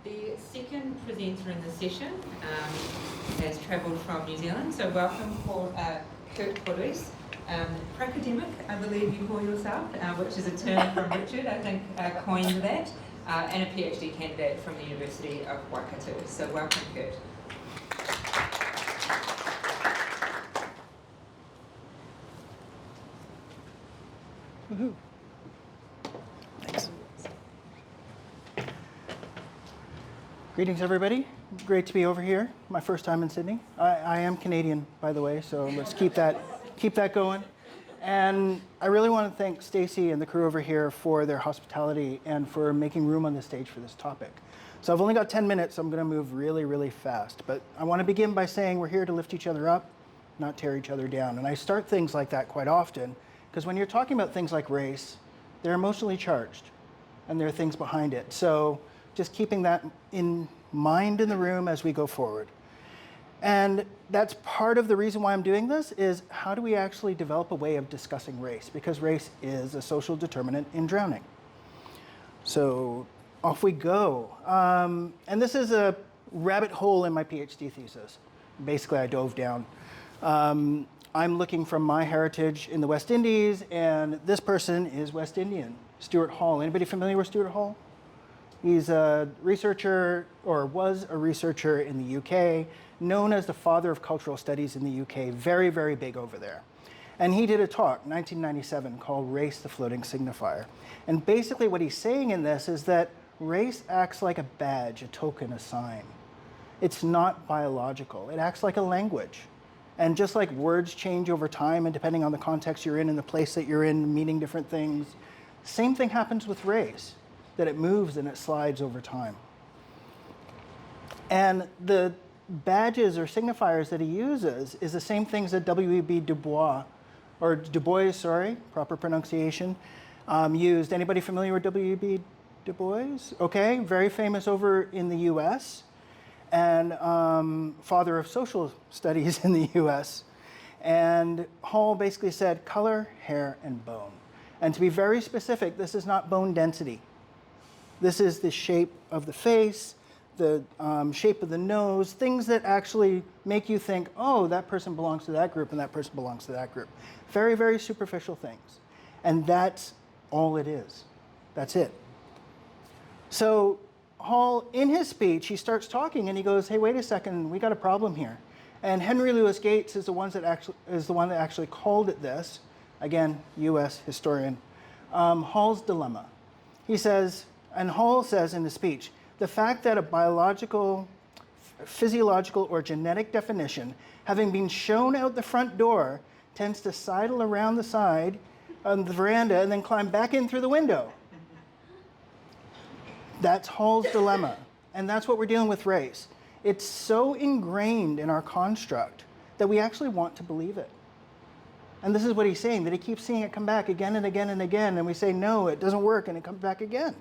The second presenter in the session has travelled from New Zealand, so welcome Kurt Porus, academic, I believe you call yourself, which is a term from Richard, I think, coined that, and a PhD candidate from the University of Waikato. So welcome, Kurt. Woohoo. Thanks. Greetings, everybody. Great to be over here. My first time in Sydney. I am Canadian, by the way, so let's keep that going. And I really want to thank Stacy and the crew over here for their hospitality and for making room on the stage for this topic. So I've only got 10 minutes, so I'm going to move really, really fast. But I want to begin by saying we're here to lift each other up, not tear each other down. And I start things like that quite often, because when you're talking about things like race, they're emotionally charged, and there are things behind it. So just keeping that in mind in the room as we go forward. And that's part of the reason why I'm doing this, is how do we actually develop a way of discussing race? Because race is a social determinant in drowning. So off we go. And this is a rabbit hole in my PhD thesis. Basically, I dove down. I'm looking from my heritage in the West Indies, and this person is West Indian, Stuart Hall. Anybody familiar with Stuart Hall? He's a researcher, or was a researcher in the UK, known as the father of cultural studies in the UK, very, very big over there. And he did a talk, 1997, called Race, the Floating Signifier. And basically what he's saying in this is that race acts like a badge, a token, a sign. It's not biological. It acts like a language. And just like words change over time, and depending on the context you're in and the place that you're in, meaning different things, same thing happens with race, that it moves and it slides over time. And the badges or signifiers that he uses is the same things that W.E.B. Du Bois, proper pronunciation, used. Anybody familiar with W.E.B. Du Bois? Okay, very famous over in the US, and father of social studies in the US. And Hall basically said color, hair, and bone. And to be very specific, this is not bone density. This is the shape of the face, the shape of the nose, things that actually make you think, oh, that person belongs to that group and that person belongs to that group. Very, very superficial things. And that's all it is. That's it. So Hall, in his speech, he starts talking and he goes, hey, wait a second, we got a problem here. And Henry Louis Gates is the one that actually called it this. Again, US historian. Hall's dilemma. He says, and Hall says in the speech, the fact that a biological, physiological, or genetic definition, having been shown out the front door, tends to sidle around the side on the veranda and then climb back in through the window. That's Hall's dilemma. And that's what we're dealing with race. It's so ingrained in our construct that we actually want to believe it. And this is what he's saying, that he keeps seeing it come back again and again and again, and we say, no, it doesn't work, and it comes back again.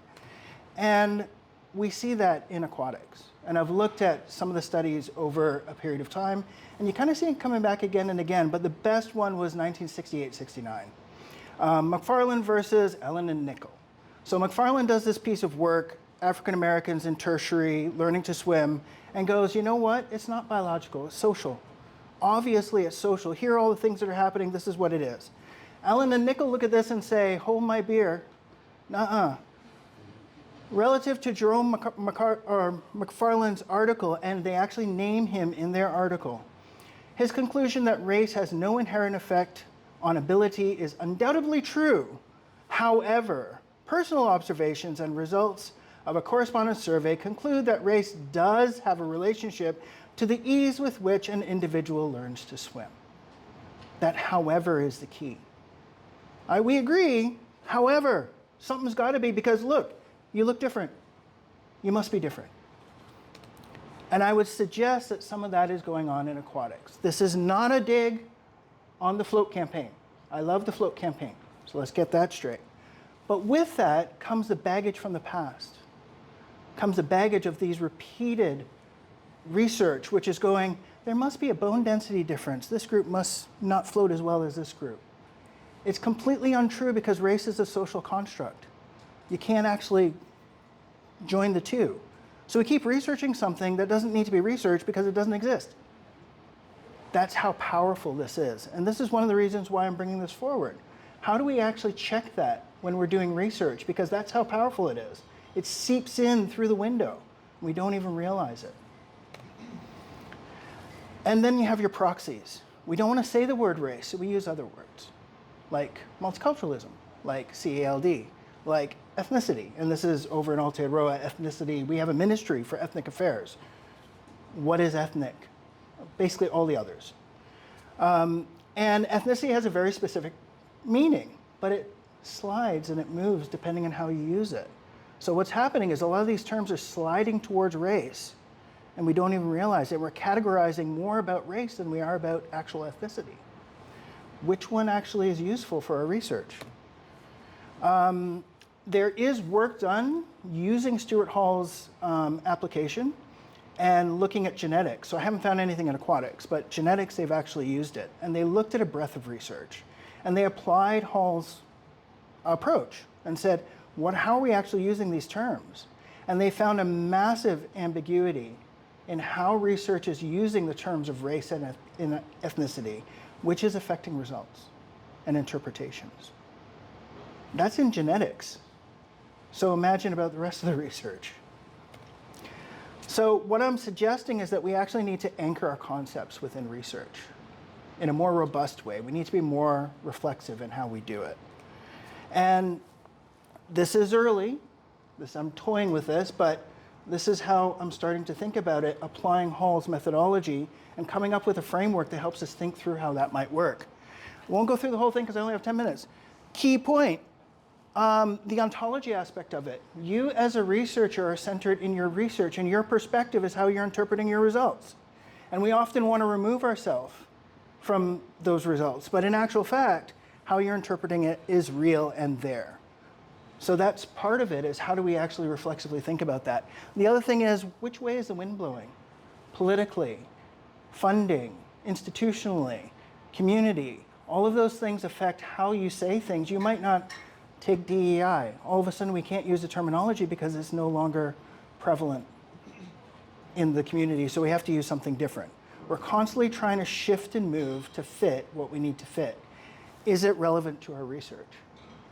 And we see that in aquatics. And I've looked at some of the studies over a period of time, and you kind of see it coming back again and again, but the best one was 1968-69. McFarland versus Ellen and Nickel. So McFarland does this piece of work, African Americans in tertiary, learning to swim, and goes, you know what, it's not biological, it's social. Obviously it's social. Here are all the things that are happening, this is what it is. Ellen and Nickel look at this and say, hold my beer. Nuh-uh. Relative to Jerome McFarland's article, and they actually name him in their article, his conclusion that race has no inherent effect on ability is undoubtedly true. However, personal observations and results of a correspondence survey conclude that race does have a relationship to the ease with which an individual learns to swim. That however is the key. We agree, however, something's got to be, because look, you look different. You must be different. And I would suggest that some of that is going on in aquatics. This is not a dig on the float campaign. I love the float campaign, so let's get that straight. But with that comes the baggage from the past. Comes the baggage of these repeated research, which is going, there must be a bone density difference. This group must not float as well as this group. It's completely untrue, because race is a social construct. You can't actually join the two. So we keep researching something that doesn't need to be researched because it doesn't exist. That's how powerful this is. And this is one of the reasons why I'm bringing this forward. How do we actually check that when we're doing research? Because that's how powerful it is. It seeps in through the window. We don't even realize it. And then you have your proxies. We don't want to say the word race, so we use other words, like multiculturalism, like CALD, like ethnicity. And this is over in Aotearoa, ethnicity. We have a ministry for ethnic affairs. What is ethnic? Basically all the others. And ethnicity has a very specific meaning, but it slides and it moves depending on how you use it. So what's happening is a lot of these terms are sliding towards race, and we don't even realize it. We're categorizing more about race than we are about actual ethnicity. Which one actually is useful for our research? There is work done using Stuart Hall's application and looking at genetics. So I haven't found anything in aquatics, but genetics, they've actually used it. And they looked at a breadth of research. And they applied Hall's approach and said, how are we actually using these terms? And they found a massive ambiguity in how research is using the terms of race and ethnicity, which is affecting results and interpretations. That's in genetics. So imagine about the rest of the research. So what I'm suggesting is that we actually need to anchor our concepts within research in a more robust way. We need to be more reflexive in how we do it. And this is early. I'm toying with this, but this is how I'm starting to think about it, applying Hall's methodology and coming up with a framework that helps us think through how that might work. I won't go through the whole thing because I only have 10 minutes. Key point, the ontology aspect of it. You as a researcher are centered in your research, and your perspective is how you're interpreting your results. And we often want to remove ourselves from those results, but in actual fact, how you're interpreting it is real and there. So that's part of it, is how do we actually reflexively think about that? The other thing is, which way is the wind blowing? Politically, funding, institutionally, community, all of those things affect how you say things. You might not take DEI. All of a sudden we can't use the terminology because it's no longer prevalent in the community, so we have to use something different. We're constantly trying to shift and move to fit what we need to fit. Is it relevant to our research?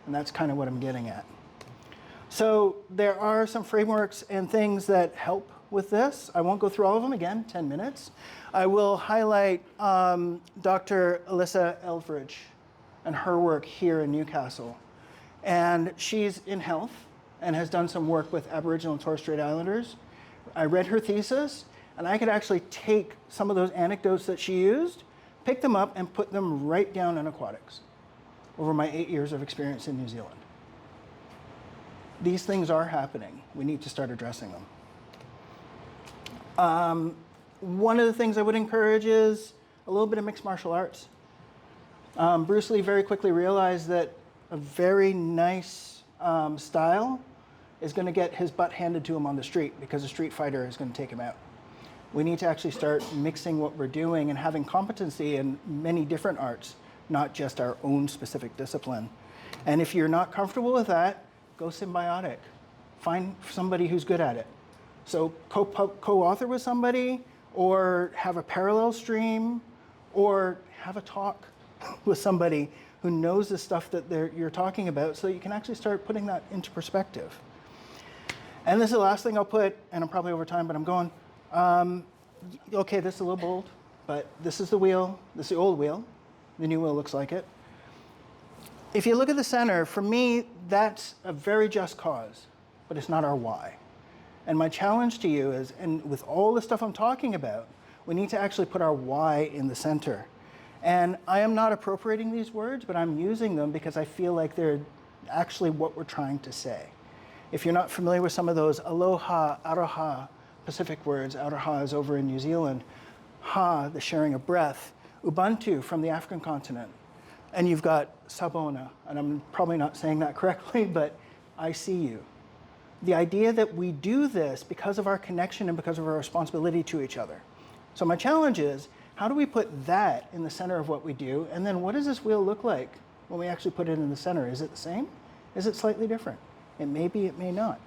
And that's kind of what I'm getting at. So there are some frameworks and things that help with this. I won't go through all of them, again, 10 minutes. I will highlight Dr. Alyssa Eldridge and her work here in Newcastle. And she's in health and has done some work with Aboriginal and Torres Strait Islanders. I read her thesis, and I could actually take some of those anecdotes that she used, pick them up, and put them right down in aquatics over my 8 years of experience in New Zealand. These things are happening. We need to start addressing them. One of the things I would encourage is a little bit of mixed martial arts. Bruce Lee very quickly realized that a very nice style is going to get his butt handed to him on the street because a street fighter is going to take him out. We need to actually start mixing what we're doing and having competency in many different arts, not just our own specific discipline. And if you're not comfortable with that, go symbiotic. Find somebody who's good at it. So co-author with somebody, or have a parallel stream, or have a talk with somebody who knows the stuff that you're talking about, so that you can actually start putting that into perspective. And this is the last thing I'll put, and I'm probably over time, but I'm going. Okay, this is a little bold, but this is the wheel. This is the old wheel. The new wheel looks like it. If you look at the center, for me, that's a very just cause, but it's not our why. And my challenge to you is, and with all the stuff I'm talking about, we need to actually put our why in the center. And I am not appropriating these words, but I'm using them because I feel like they're actually what we're trying to say. If you're not familiar with some of those aloha, aroha Pacific words, aroha is over in New Zealand, ha, the sharing of breath, ubuntu from the African continent, and you've got sabona, and I'm probably not saying that correctly, but I see you. The idea that we do this because of our connection and because of our responsibility to each other. So my challenge is, how do we put that in the center of what we do? And then what does this wheel look like when we actually put it in the center? Is it the same? Is it slightly different? It may be, it may not.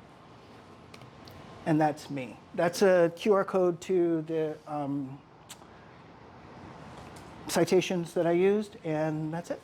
And that's me. That's a QR code to the citations that I used, and that's it.